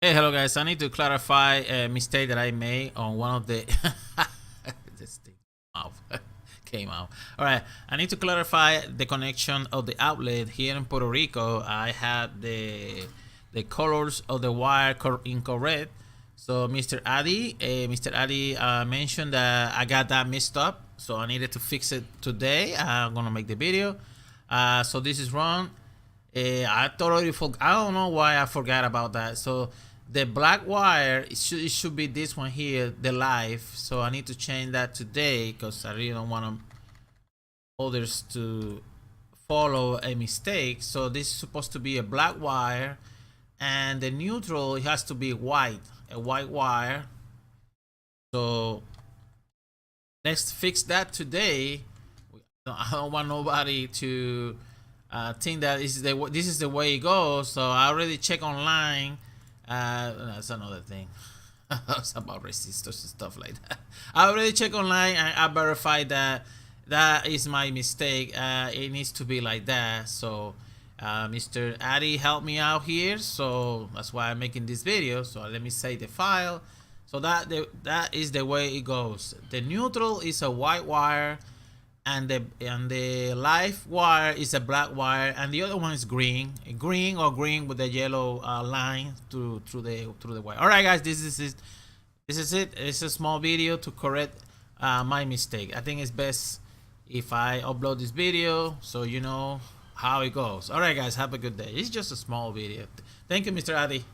Hey, hello guys. I need to clarify a mistake that I made on one of the this thing out came out. All right, I need to clarify the connection of the outlet here in Puerto Rico. I had the colors of the wire incorrect. So Mr. Adi mentioned that I got that messed up, so I needed to fix it today. I'm gonna make the video. So this is wrong. I totally forgot. I don't know why I forgot about that. So the black wire, it should be this one here, the live. So I need to change that today because I really don't want others to follow a mistake. So this is supposed to be a black wire, and the neutral, it has to be white, a white wire. So let's fix that today. I don't want nobody to think that this is the way it goes. So I already checked online. That's another thing. It's about resistors and stuff like that. I already checked online and I verified that that is my mistake. It needs to be like that. So Mr. Addy helped me out here, so that's why I'm making this video. So let me save the file. So that is the way it goes. The neutral is a white wire, and the live wire is a black wire, and the other one is green with the yellow line through the wire. All right, guys, this is it. It's a small video to correct my mistake. I think it's best if I upload this video so you know how it goes. All right, guys, have a good day. It's just a small video. Thank you, Mr. Adi.